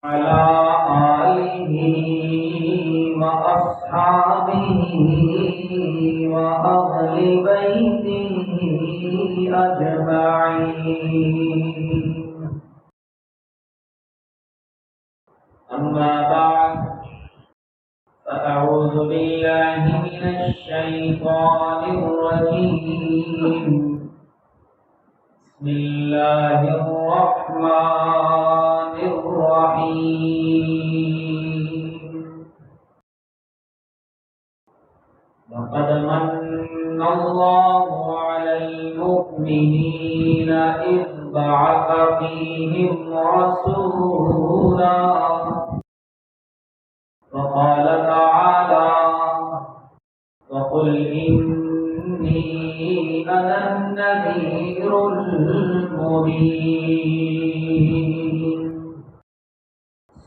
على آله وأصحابه وأهل بيته أجمعين. أما بعد، فأعوذ بالله من الشيطان الرجيم. بسم الله الرحمن الرحيم. لقد من الله على المؤمنين إذ بعث فيهم رسولا وقال تعالى: وقل إني أنا النذير المبين.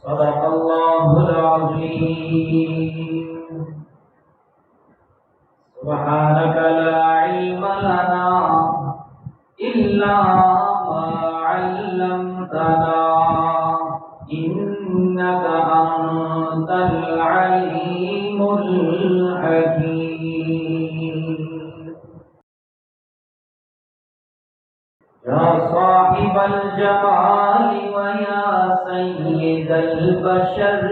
صدق الله العظيم. سبحانك لا علم لنا إلا ما علمتنا إنك أنت العليم الحكيم. يا صاحب الجمال ويا سيد البشر،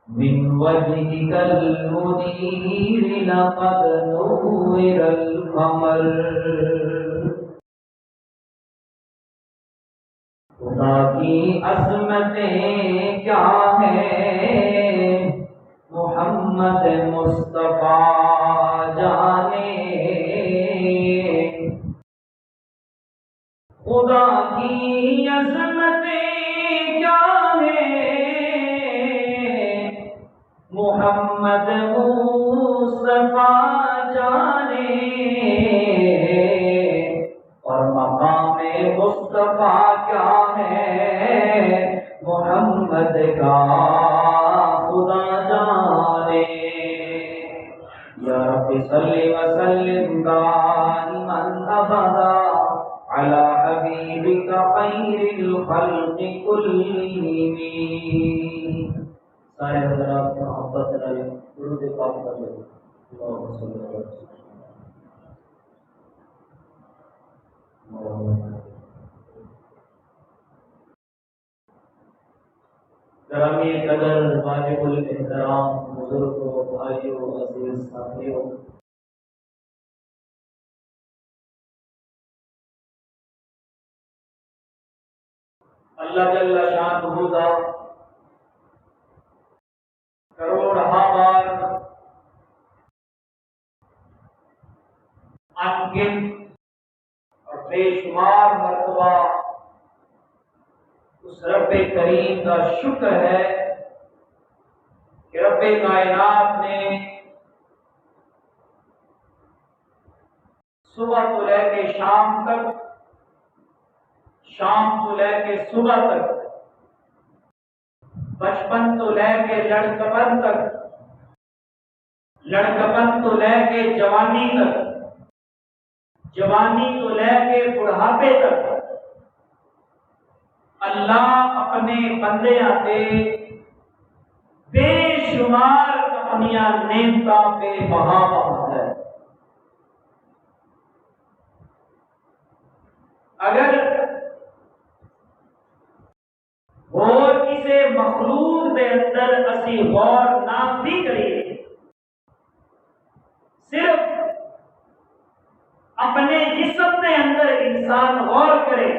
من وجهك المنير لقد نور القمر. خدا کی عظمتیں کیا ہیں محمد مصطفیٰ جانے. خدا کی عظمتیں کیا ہیں محمد مصطفیٰ جانے. اور مقام مصطفیٰ کیا ہے محمد کا خدا جانے. یا رب صلی وسلم دائما ابدا على حبيبك خير الخلق كلهم. سارے حضرات محبت رہے درود پاک کر لیں. اللهم صل على گرامی قدر واجب الاحترام بزرگوں، بھائیوں، عزیز ساتھیوں، اللہ جل شانہ کا کروڑہا بار انگنت اور بے شمار مرتبہ اس رب کریم کا شکر ہے کہ رب کائنات نے صبح کو لے کے شام تک، شام تو لے کے صبح تک، بچپن تو لے کے لڑکپن تک، لڑکپن تو لے کے جوانی تک، جوانی تو لے کے بڑھاپے تک اللہ اپنے بندیاں تے بے شمار اپنیاں نعمتاں پہ بہا ہے. اگر اور کسی مخلوق دے اندر اسی غور نہ بھی کریے، صرف اپنے جسم کے اندر انسان غور کرے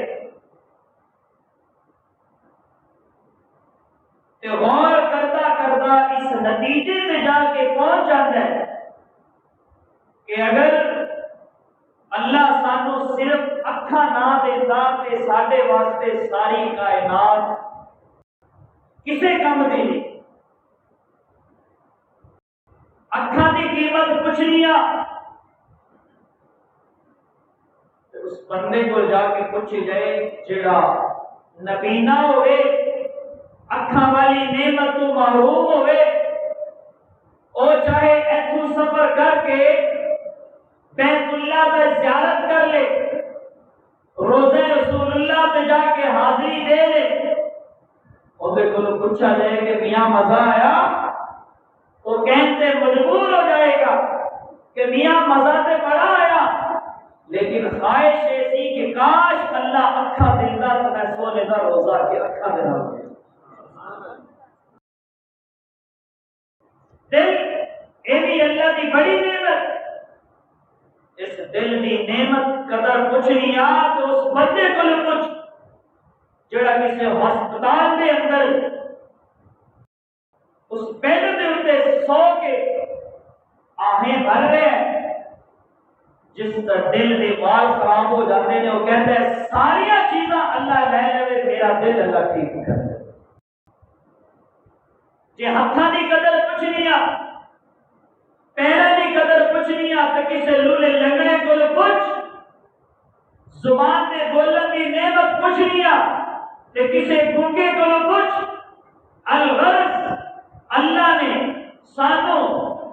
تو غور کرتا کرتا اس نتیجے پہ جا کے پہنچ جاتا ہے کہ اگر اللہ سانو صرف اکھاں نہ دیتا تے ساڈے واسطے ساری کائنات کسے کم دی نہیں. اکھاں دی قیمت پوچھ لیا اس بندے کو جا کے پوچھ جائے جڑا نبینا ہوئے، اکھاں والی نعمت تو محروم ہوئے، او چاہے ایتھوں سفر کر کے بیت اللہ میں زیارت کر لے، روزے رسول اللہ پہ جا کے حاضری دے لے، پوچھا جائے کہ میاں مزہ آیا تو کہتے مجبور ہو جائے گا کہ میاں مزہ سے بڑا آیا، لیکن خواہش ایسی کہ کاش اللہ اکھا دیتا تو میں سونے کا روزہ کے اکھا دینا ہو گیا۔ دل یہ بھی اللہ کی بڑی نعمت، اس دل کی نعمت قدر کچھ نہیں آ تو اس بندے کو کچھ جڑا کسی ہسپتال کے اندر اس بیڈ کے اتنے سو کے آہیں بھر رہے ہیں، جس کا دل کے وال خراب ہو جاتے ہیں، وہ کہتے ہیں ساری چیزاں اللہ لے لے، میرا دل اللہ ٹھیک کر دے۔ جی ہاتھوں کی قدر کچھ نہیں آ، پیروں کی قدر کچھ نہیں آ، تو کسی لولے لنگڑے کو کچھ، زبان سے بولن کی نعمت کچھ نہیں آ، تو کسی گونگے کو کچھ۔ الغرض اللہ نے سانو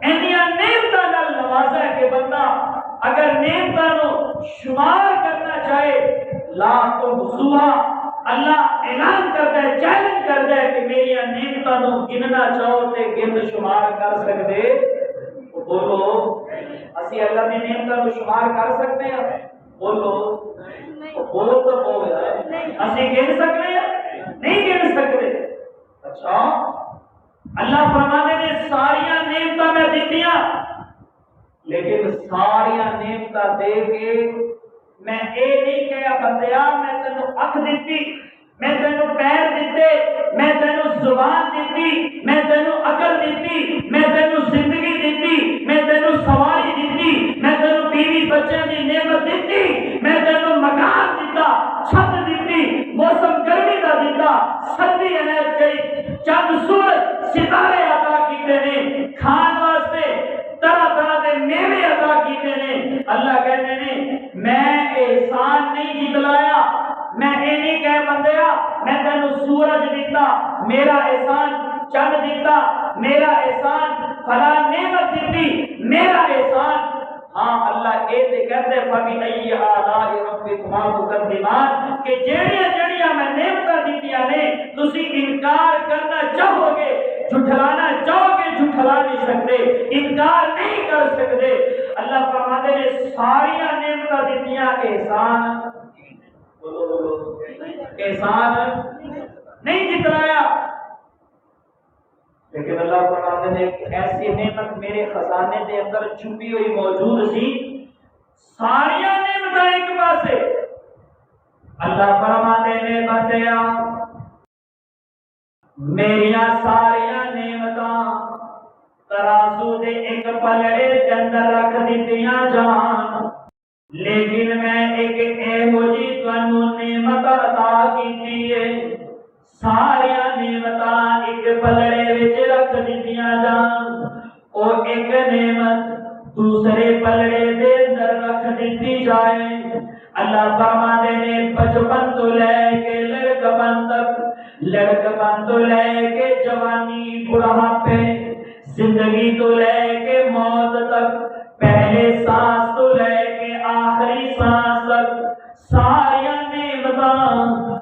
اینیاں نعمتاں نال نوازا ہے کہ بندہ اگر نعمتاں نو شمار کرنا چاہے لا تحصوها، اللہ اعلان کرتا ہے، چیلنج کرتا ہے کہ میری نعمتاں نو گننا چاہو تے گن شمار کر سکتے؟ بولو اسی اللہ نے نعمتاں نو شمار کر سکتے ہیں؟ بولو بولو تو بولو اسی گن سکتے ہیں؟ نہیں گن سکتے۔ اچھا اللہ فرماتے نے ساریاں نعمتاں میں دیتیاں، لیکن ساریاں نعمتاں دے کے میں اے نہیں کہیا بندیا میں تینوں اکھ دیتی، میں تینوں پیر دیتے، میں تینوں زبان دیتی، میں تینوں عقل دیتی، میں تینوں زندگی دیتی، میں تینوں سواری دیتی، میں تینوں بیوی بچے کی نعمت دیتی، میں تینوں مکان دیتا، چھت دیتی، موسم گرمی کا دیتا، سردی عنایت گئی، چند سورج ستارے عطا کیتے نے، کھان واسطے طرح طرح کے میوے عطا کیتے نے۔ اللہ کہتے ہیں میں احسان نہیں جتلایا، میں یہ نہیں کہہ بندیا میں تینوں سورج دیتا میرا احسان، چند دیتا میرا احسان، فلاں نعمت دیتی میرا احسان۔ ہاں اللہ یہ تے کہتے فبأي آلاء ربكما تكذبان کہ جڑیاں جڑیاں میں نعمتاں دیتیاں نے تسی انکار کرنا چاہو گے، جھٹلانا چاہو گے، جھٹلا نہیں سکتے، انکار نہیں کر سکتے۔ اللہ فرماتے نے ساریاں نعمتاں دیتیاں احسان، بولو بولو احسان نہیں جتلایا، لیکن اللہ فرماتے ہیں ایک ایسی نعمت میرے خزانے کے اندر چھپی ہوئی موجود سی، ساریاں نعمتیں ایک پاسے۔ اللہ فرماتے ہیں بندیا میریاں ساریاں نعمتاں ترازو دے ایک پلڑے کے اندر رکھ دیتیاں جان، لیکن میں ایک ایہو جی تانوں نعمت عطا کیتی ہے، ساریاں نعمتاں ایک پلڑے وچ رکھ دیتیاں جان، او ایک نعمت دوسرے پلڑے دے اندر رکھ دیتی جائے۔ اللہ فرماتے نے بچپن تو لے کے لڑکپن تک، لڑکپن تو لے کے جوانی بڑھاپے، زندگی تو لے کے موت تک، پہلے سانس تو لے کے آخری سانس تک، ساریاں نعمتاں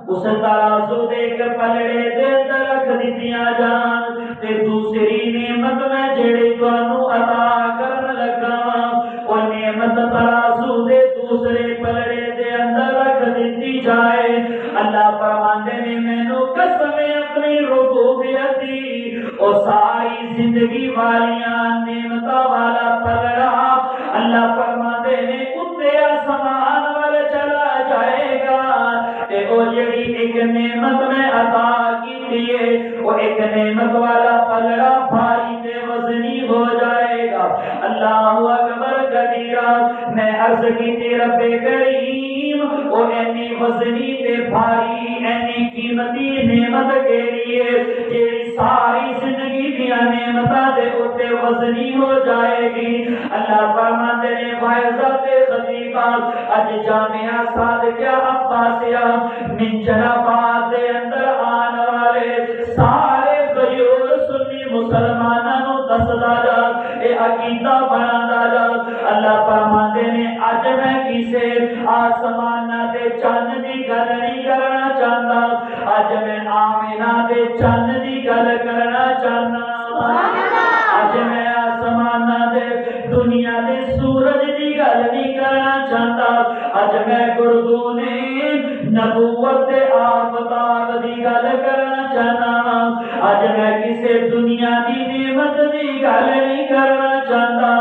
اس ترازو دے کے پلڑے دے اندر رکھ دیتیاں جان، تے دوسری نعمت میں جڑی تانوں عطا کرن لگا وہ نعمت ترازو دے دوسرے پلڑے دے اندر رکھ دیتی جائے۔ اللہ فرماندے نے مینوں قسم اپنی ربوبیت دی، او ساری زندگی والیاں نعمتاں والا پلڑا اللہ فرماندے نے اتے آسمان وال چلا جائے گا، تے او جڑی ایک نعمت میں عطا کیتی ہے وہ ایک نعمت والا پلڑا بھاری تے وزنی ہو جائے گا۔ اللہ اکبر کبیرہ، میں عرض کی رب کریم او اینی وزنی تے بھاری اینی قیمتی نعمت کے لیے جیڑی ساری زندگی دیا نعمتاں دے اوتے وزنی ہو جائے گی۔ اللہ فرماتے نے واعظات خطیبہ اج جامعہ صادقہ عباسیہ منجراباد دے اندر آن والے سارے غیور سنی مسلماناں نو دسدا جا، اے عقیدہ بنادا جا۔ اللہ فرماتے نے اج میں کسے آسمان تے چند دی گل نہیں کرنا چاہتا، اج میں آمینہ دے چن دی گل کرنا چاہنا، اج میں آسمان دے دنیا دے سورج دی گل نہیں کرنا چاہتا، اج میں گردونے نبوت دے آفتاب دی گل کرنا چاہنا، اج میں کسے دنیا دی نعمت دی گل نہیں کرنا چاہتا،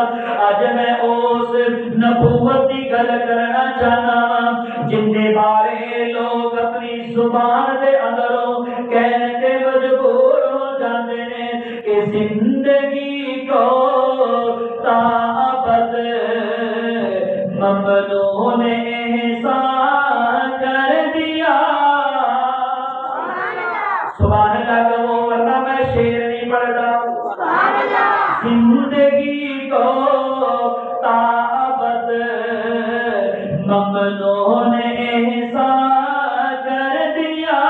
اج میں اس نبوت دی گل کرنا چاہنا جن دے بارے لوگ اپنی زبان دے اندروں کہنے تے مجبور ہو جاندے نے کہ زندگی کو طاقت ممنوع نے احسان کر دیا۔ سبحان اللہ کہو ورنہ میں شعر نہیں پڑھتا۔ زندگی کو طاقت ممنوع نے احسان کر دیا،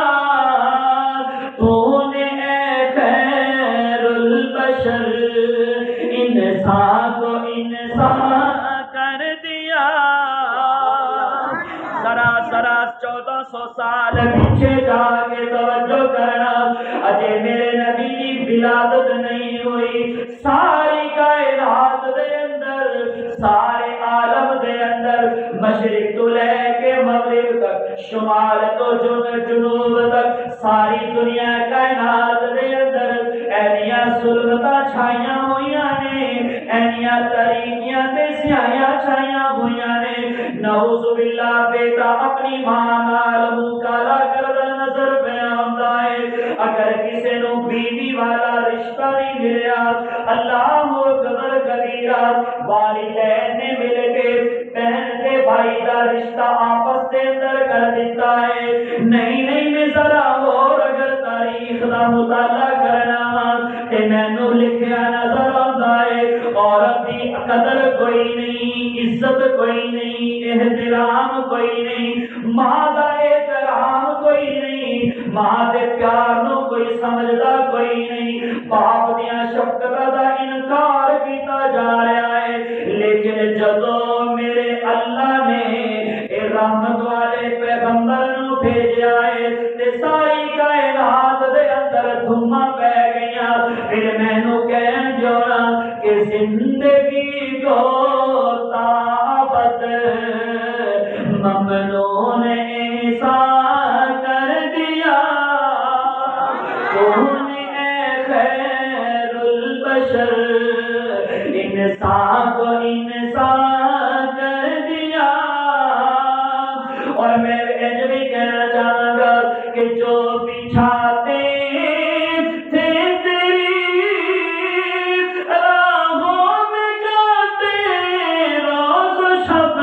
تو نے اے خیر البشر انسان کو انسان کر دیا۔ ذرا 1400 سال پیچھے جا کے توجہ کرنا، اجے میرے نبی کی ولادت نہیں ہوئی، ساری کائنات دے اندر، سارے عالم دے اندر، مشرق تو لے کے مغرب تک، شمال تو جنوب تک، ساری دنیا کائنات دے اندر اینیاں ظلمتاں چھائیاں ہوئیاں نے، اینیاں تاریکیاں تے سیاہیاں چھائیاں ہوئیاں نے۔ نعوذ باللہ بیٹا اپنی ماں نال منہ کالا کردا نظر پہ آندا ہے، اگر کسے نو بیوی والا رشتہ نہیں ملیا، اللہ اکبر کبیرہ، والدین نے مل کے بہن تے بھائی دا رشتہ آپس دے اندر کر دیتا ہے۔ نہیں میں ذرا اور اگر تاریخ دا مطالعہ کرنا تے مینوں لکھیا نظر آندا ہے، عورت دی قدر کوئی نہیں، عزت کوئی نہیں، احترام کوئی نہیں، ماں دا احترام کوئی نہیں، ماں دے پیار نو کوئی سمجھدا کوئی نہیں، باپ دیاں شفقتاں دا انکار کیتا جا رہا ہے۔ لیکن جدوں میرے اللہ نے اے رحمت والے پیغمبر نو بھیجا ہے تے ساری کائنات دے اندر دھما پہ گئیاں، پھر مینوں کہن جوڑا کہ زندگی کو طاقت ممنوع نے احسان کر دیا، تو نے اے خیر البشر انسان کو انسان کر دیا۔ اور میں یہ بھی کہنا چاہوں گا کہ جو بچھاتے تھے تیری راہوں میں جاتے روز و شب،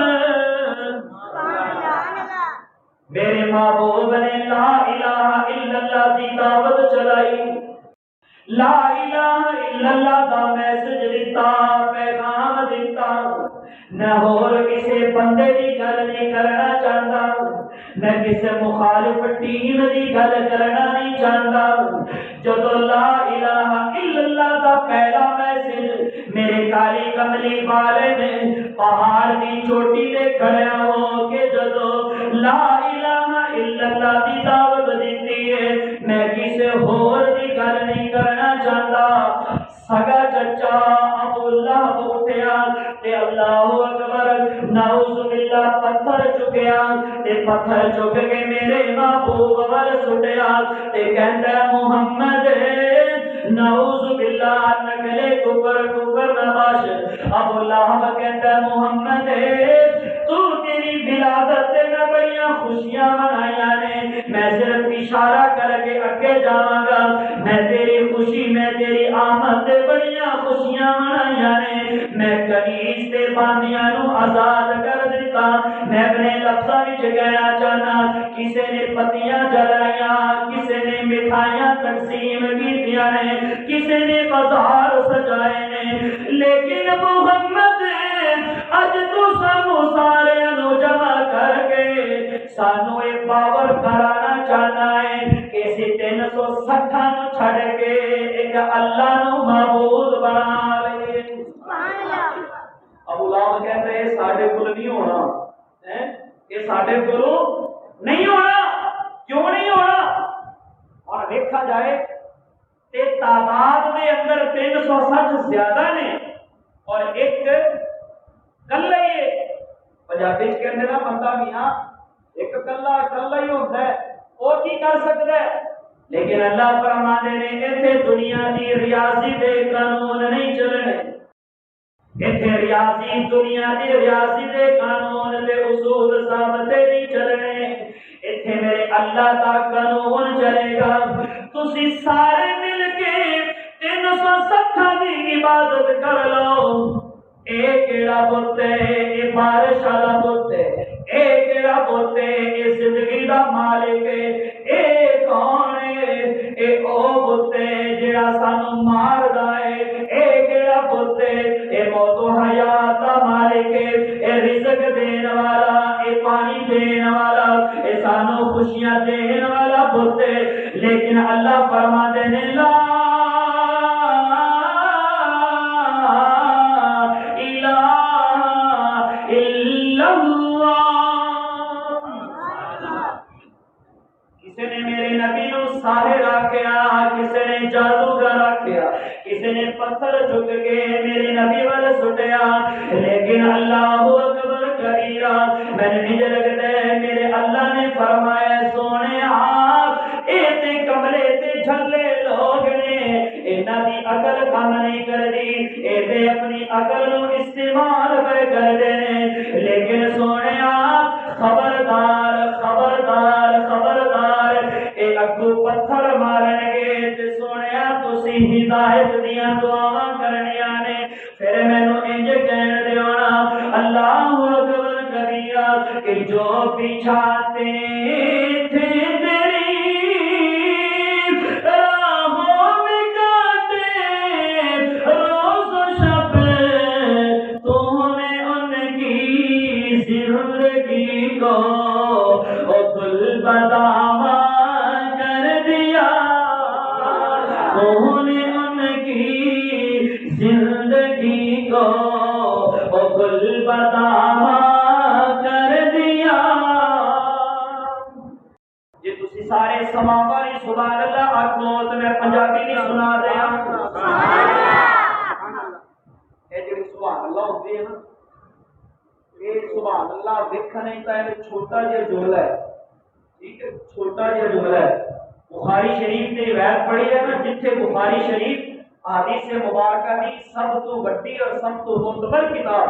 میرے محبوب نے لا الہ الا اللہ دی دعوت چلائی، لا الہ الا اللہ دا میسج دیتا، پیغام دیتا۔ میں اور کسی بندے دی گل نہیں کرنا چاہتا، میں کسی مخالف ٹیم دی گل کرنا نہیں چاہتا۔ جدو لا الہ الا اللہ دا پہلا میسج میرے کالی کملی والے نے پہاڑ دی چوٹی تے کھڑا ہو کے جدو لا الہ الا اللہ دی دعوت دیتی ہے، میں کسی اور دی گل نہیں کرنا چاہتا۔ سگا چچا ابو لہب اٹھیا تے اللہ اکبر، نعوذ باللہ پتھر چکیا تے پتھر چک کے میرے محبوب ول سٹیا تے کہندا محمد نعوذ باللہ نکلے کفر نہ بخش۔ ابو لہب کہندا محمد تو تیری ولادت تے میں بڑیاں خوشیاں منائیاں نے، میں صرف اشارہ کر کے اگے جاواں گا، میں تیری خوشی، میں تیری آمد تے بڑیاں خوشیاں منائیاں نے، میں کنیز تے باندیاں نو آزاد کر دیتا۔ میں اپنے لفظاں وچ کہنا چاہنا، کسے نے پتیاں جلائیاں، کسے نے مٹھائیاں تقسیم کیتیاں نے، کسے نے بازار سجائے نے، لیکن محمد اج تو سانو سارے نو جمع کر کے سانو ایک باور کرانا چاہنا ہے کہ اسی 360 نو چھڑ کے ایک اللہ نو معبود بنا لے۔ ابو لہب کہتے ہیں ساڈے کول نہیں ہونا، یہ ساڈے کول نہیں ہونا۔ کیوں نہیں ہونا؟ دیکھا جائے تے تعداد دے اندر 360 زیادہ نے اور ایک کلا ہی ہے. پنجابی کہتے نا بندہ میاں ایک کلا ہی ہوتا ہے وہ کی کر سکتا ہے. لیکن اللہ فرماتے ہیں ایتھے دنیا دی ریاضی دے قانون نہیں چلنے. ایتھے ریاضی دنیا دی ریاضی دے قانون دے اصول ثابت نہیں چلنے. ایتھے میرے اللہ دا قانون چلے گا. تسی سارے مل کے 360 دی عبادت کر لو. اے کیڑا بت ہے؟ اے بارش والا بت ہے. اے کیڑا بت ہے؟ اے زندگی دا مالک ہے. اے کون ہے؟ اے او بت ہے جڑا سانو ماردا ہے. اے کیڑا بت ہے؟ اے موت و حیات دا مالک ہے. اے رزق دین والا، اے پانی دین والا، اے سانو خوشیاں دین والا بت ہے. لیکن اللہ فرماتے ہیں لا ساحر آکھیا، کسی نے جادوگر آکھیا، کسی نے پتھر چک کے میرے نبی وال سٹیا. لیکن اللہ اکبر کبیرہ میں نہیں لگتا ہے میرے اللہ نے فرمایا سونے اے تے کملے تے جھلے لوگ نے انہاں دی عقل کام نہیں کردی. اے تے اپنی عقل نو استعمال کردے نے. لیکن سونے خبردار خبردار خبردار اے اگو پتھر مارن گے تے سونیا تسی ہدایت دیاں دعاواں کرنیاں نے. پھر مینوں انج کہن دیو نا اللہ اکبر کبیرہ کہ جو پیچھاتے تھے تیری راہوں میں کاٹے روز و شب تو نے ان کی زندگی کو گل بداوا زندگی کو گل بداوا کر دیا. جی تسی سارے سماواری سبحان اللہ آکھو تو میں پنجابی بھی سنا دیا. اے جڑی سبحان اللہ ہوندی ہے نا اے سبحان اللہ دیکھنے تا ہے چھوٹا جہا جملہ ہے. ٹھیک ہے چھوٹا جہا جملہ ہے. بخاری شریف کی روایت پڑھی ہے نا جتھے بخاری شریف حدیث مبارکہ کی سب تو بڑی اور سب تو معتبر کتاب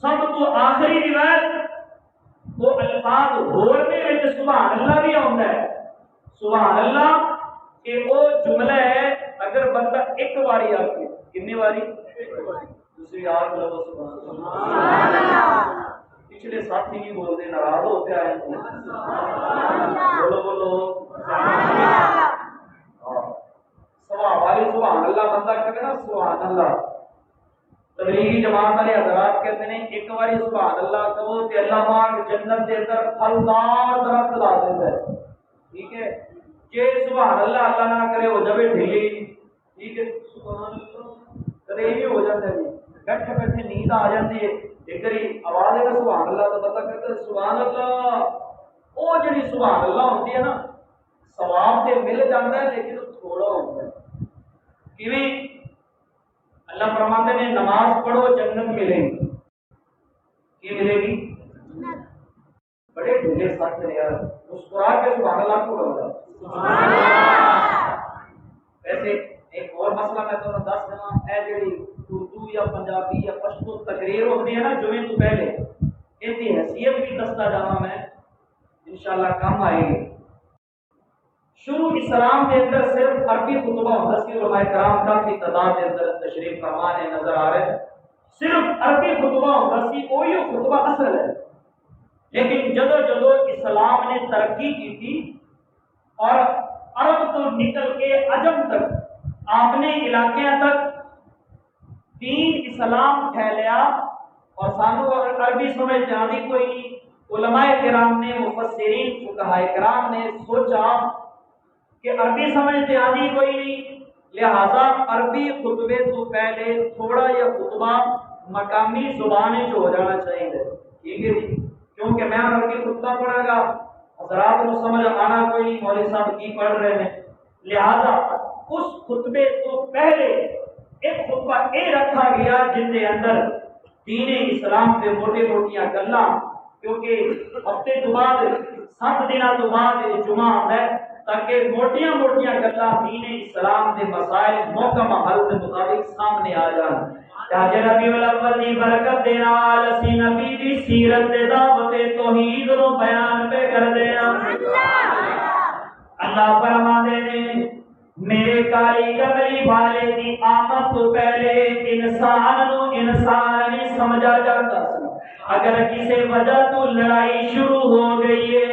سب تو آخری روایت وہ الفاظ ہور دے وچ سبحان اللہ بھی آندا ہے. سبحان اللہ کہ وہ جملہ ہے اگر بندہ ایک باری آکھے کتنی باری دوسری آٹھ لفظ سبحان اللہ. پچھلے ساتھی نہیں بولتے ناراض ہوتے آئے بولو بولو سبحان اللہ بندہ کہتے ہیں نا سبحان اللہ. تبلیغی جماعت والے حضرات کہتے ہیں ایک باری سبحان اللہ کہو تے اللہ پاک جنت دے اندر پھلدار درخت لا دیتا ہے. ٹھیک ہے جے سبحان اللہ اللہ نہ کرے ہو جائے ڈھیلی. ٹھیک ہے سبحان اللہ کدے یہ ہو جاتا ہے بیٹھے بیٹھے نیند آ جاتی ہے ایک باری آواز ہے سبحان اللہ تو بندہ کہتا ہے سبحان اللہ. وہ جڑی سبحان اللہ ہوتی ہے نا ثواب تے مل جاتا ہے لیکن تھوڑا ہوتا ہے. کیویں اللہ فرماتے ہیں نماز پڑھو جنت ملے گی. کی ملے گی؟ بڑے ڈھیلے ساتھ نے یار مسکرا کے سبحان اللہ کو بولا سبحان اللہ. ویسے ایک اور مسئلہ میں تمہیں دس دینا اے جڑی اردو یا پنجابی یا پشتو تقریر ہوتی ہے نا جمعے تو پہلے ان کی حیثیت بھی دستا جانا میں انشاءاللہ کام آئے گی. شروع اسلام کے اندر صرف عربی خطبہ ہوتا سی. علماء کرام کافی تعداد کے اندر تشریف فرمانے نظر آ رہے ہیں. صرف عربی خطبہ ہوتا سی وہی خطبہ اصل ہے. لیکن جدو جدو اسلام نے ترقی کی تھی اور عرب تو نکل کے عجم تک اپنے علاقے تک دین اسلام پھیلیا اور سانو اگر عربی سمجھ جانی کوئی نہیں. علماء کرام نے مفسرین فقہاء کرام نے سوچا کہ عربی سمجھتے آنی کوئی نہیں لہذا عربی خطبے تو پہلے تھوڑا یہ خطبہ مقامی زبان ہو جانا چاہیے. ٹھیک ہے جی کیونکہ میں عربی خطبہ پڑھا گا حضرات کو سمجھ آنا کوئی نہیں مولوی صاحب کی پڑھ رہے ہیں لہذا اس خطبے تو پہلے ایک خطبہ اے رکھا گیا جن کے اندر دین اسلام کے موٹے موٹیاں گلاں، کیونکہ ہفتے تو بعد 7 دنوں تو بعد جمعہ ہے، تاکہ موٹیاں موٹیاں گلاں دین اسلام کے مسائل محکم حل کے مطابق سامنے آ جان۔ تاکہ ربیع الاول دی برکت دے نال اسی نبی دی سیرت تے دعوت توحید نو بیان پہ کر دینا۔ اللہ فرماتے ہیں میرے کالی کملی والے دی آمد تو پہلے انسان نو انسان نہیں سمجھا جاتا سی۔ اگر کسی وجہ تو لڑائی شروع ہو گئی ہے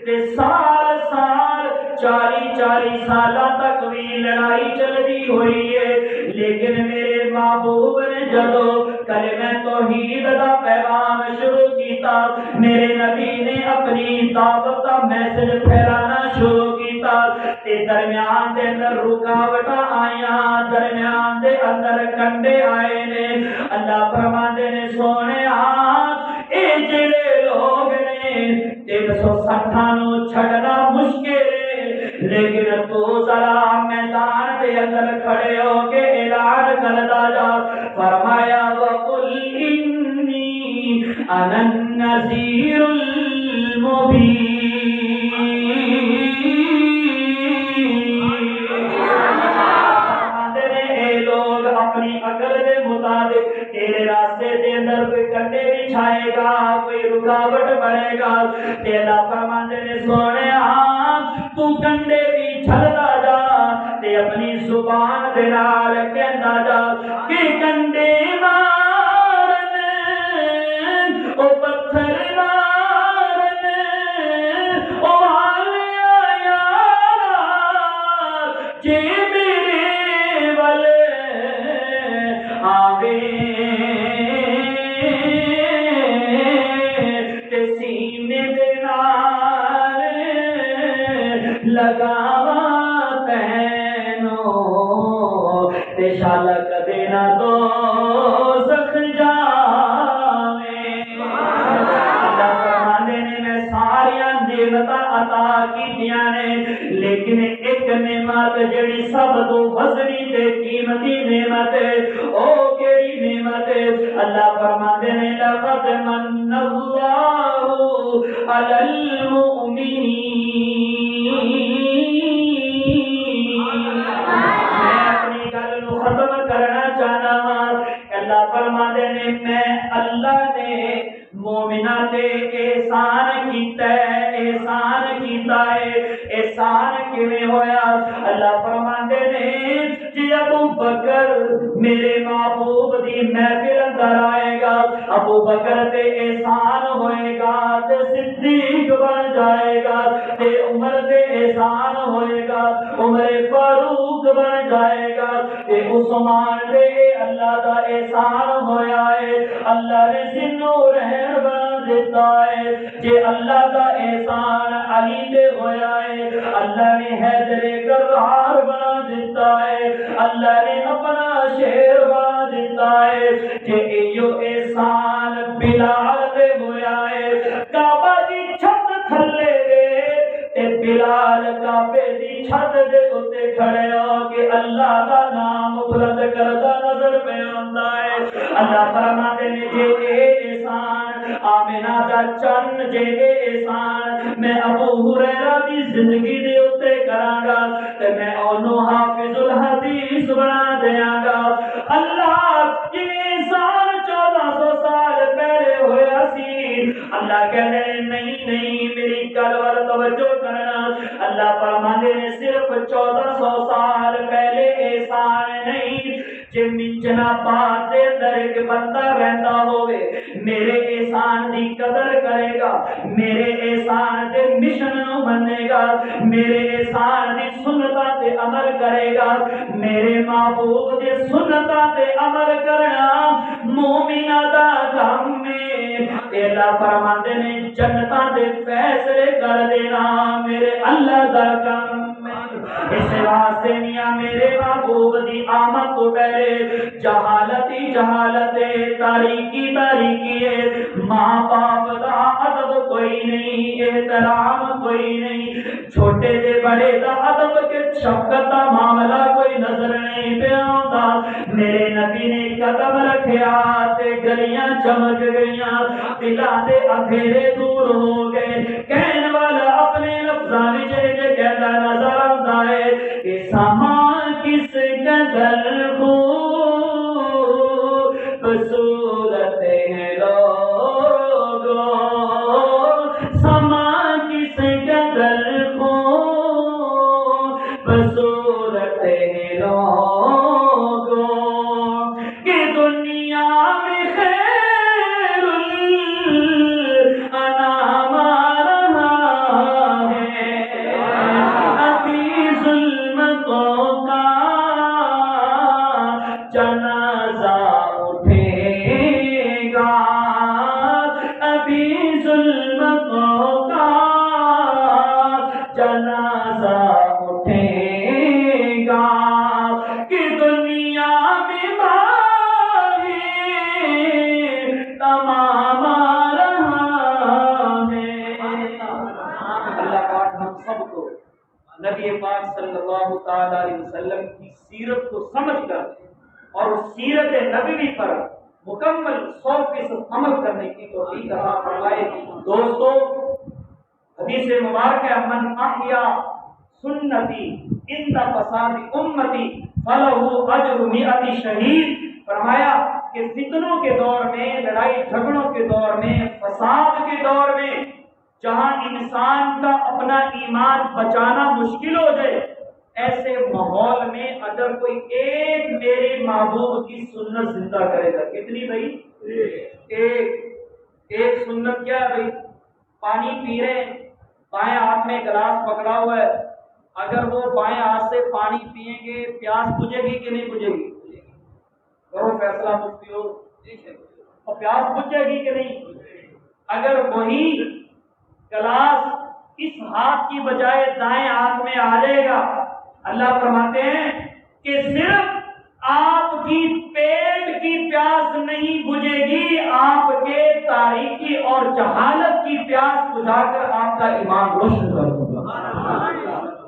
تے سال سال 40 سالہ تک بھی لڑائی چل رہی ہوئی ہے، لیکن میرے محبوب نے جدو کلمہ توحید دا پیغام شروع کیتا، میرے نبی نے اپنی دعوت کا میسج پھیلانا شروع کیتا تے درمیان دے اندر رکاوٹاں آئیاں، درمیان دے اندر کنڈے آئے نے۔ اللہ فرماندے نے سونیا اے جڑے لوگ نے 360 نو چھڑنا مشکل ہے، لیکن تو ذرا میدان دے اندر کھڑے ہو کے اعلان کردا جا۔ فرمایا وَقُلْ إِنِّي أَنَا النَّذِيرُ الْمُبِينُ۔ اپنی عقل کے مطابق تیرے راستے دے اندر کوئی کنڈے بچھائے گا، کوئی رکاوٹ بنے گا، تے اللہ فرماندے نے سونیا تو کنڈے بھی چھڑدا جا تے اپنی زبان دے نال کہندا جا کہ کنڈے مارن او پتھر مارن او حالیا یارا جے میرے ول آوے تے سینے دے نال لگاوا تینو تے شالک دینا دوزخ جاویں۔ اللہ فرماندے نے میں ساریاں نعمتاں عطا کیتیاں نے، لیکن ایک نعمت جڑی سب تو وزنی تے قیمتی نعمت ہے، او کیڑی نعمت ہے؟ اللہ فرماندے نے لقد من اللہ علی المؤمنین۔ میں اپنی گل نو ختم کرنا چاہنا ہاں۔ اللہ فرماندے نے میں اللہ نے مومنہ تے احسان کیتا ہے، احسان کیتا ہے۔ احسان کیویں ہویا؟ اللہ فرماندے نے جی ابو بکر میرے محبوب دی محفل اندر آئے گا، ابو بکر تے احسان ہوئے گا تے صدیق بن جائے گا، تے عمر تے احسان ہوئے گا عمر فاروق بن جائے گا، تے عثمان تے اللہ دا احسان ہویا ہے، اللہ نے سنو رہن بنا دیتا ہے۔ جے اللہ دا احسان علی تے ہویا ہے، اللہ نے حیدر کرار بنا دیتا ہے، اللہ نے اپنا شیر بنا دیتا ہے۔ جے ایو احسان بلال تے ہویا ہے، کعبہ دی چھت تھلے وے تے بلال کعبے دی چھت دے اتے کھڑے ہو کے اللہ دا نام بلند کردا نظر پہ آندا ہے۔ اللہ فرماتے نے جے اے احسان آمنہ دا چن، جے اے احسان میں ابو ہریرہ دی زندگی دے اتے کراں گا تے میں اونوں حافظ الحدیث بنا دیاں گا۔ اللہ یہ احسان 1400 سال پہلے ہویا سی۔ اللہ کہنے نہیں میری گل ول توجہ کرنا۔ اللہ فرماندے نے صرف 1400 سال پہلے احسان نہیں، جے منچنا بات دے اندر ایک بندہ رہندا ہوئے میرے احسان دی قدر کرے گا، میرے احسان دے مشن نو منے گا، میرے احسان دی سنتاں تے عمل کرے گا، میرے محبوب دے سنتاں تے عمل کرنا مومنہ دا کام ہے۔ اللہ فرماندے نے جنتاں دے فیصلے کر دینا میرے اللہ دا کام ہے۔ اس واسطے میاں میرے محبوب دی آمد تو پہلے جہالتی جہالت تاریکی تاریکی ماں باپ دا ادب کوئی نہیں، احترام کوئی نہیں، چھوٹے دے بڑے دا ادب کے شفقت دا معاملہ کوئی نظر نہیں پہ آتا۔ میرے نبی نے قدم رکھیا تے گلیاں چمک گئیاں، دلاں دے اندھیرے دور ہو گئے۔ کہن والا اپنے لفظاں وچ یہ کہندا نظر آندا ہے کہ سامان کس قدر خوبصورت ہے لوگو، سامان کس قدر خوبصورت ہے لوگو، کہ دنیا میں خیر الانام آ رہا ہے، ابھی ظلمتوں کا جنازہ اٹھے گا، ابھی ظلمتوں کا جنازہ اٹھے گا، کہ دنیا میں بھائی تمام آ رہا ہے۔ اللہ پاک ہم سب کو نبی پاک صلی اللہ تعالی علیہ وسلم کی سیرت کو سمجھ کر اور اس سیرت نبوی پر مکمل 100% عمل کرنے کی توفیق عطا فرمائے۔ دوستو، حدیث مبارک ہے من احیا سنتی عند فساد امتی فلہ اجر 100 شہید۔ فرمایا کہ فتنوں کے دور میں، لڑائی جھگڑوں کے دور میں، فساد کے دور میں، جہاں انسان کا اپنا ایمان بچانا مشکل ہو جائے، ایسے ماحول میں اگر کوئی ایک میرے محبوب کی سنت زندہ کرے گا، کتنی بھائی؟ ایک سنت کیا ہے بھائی؟ پانی پی رہے ہیں، بائیں ہاتھ میں گلاس پکڑا ہوا ہے، اگر وہ بائیں ہاتھ سے پانی پیئیں گے پیاس بجھے گی کہ نہیں بجھے گی؟ کرو فیصلہ مفتی ہو، اور پیاس بجھے گی کہ نہیں؟ اگر وہی گلاس اس ہاتھ کی بجائے دائیں ہاتھ میں آ جائے گا، اللہ فرماتے ہیں کہ صرف آپ کی پیٹ کی پیاس نہیں بجھے گی، آپ کے تاریکی اور جہالت کی پیاس بجھا کر آپ کا ایمان روشن کر دوں گا۔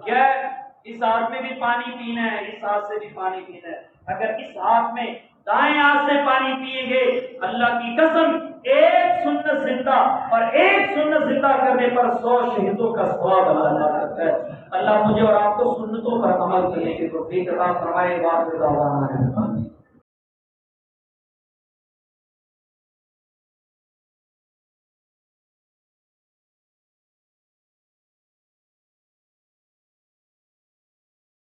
کیا ہے؟ اس ہاتھ میں بھی پانی پینا ہے، اس ہاتھ سے بھی پانی پینا ہے۔ اگر اس ہاتھ میں دائیں ہاتھ سے پانی پیئیں گے، اللہ کی قسم ایک سنت زندہ اور ایک سنت زندہ کرنے پر 100 شہیدوں کا ثواب اللہ کرتا ہے۔ اللہ مجھے اور آپ کو سنتوں پر عمل کرنے کی توفیق عطا فرمائے۔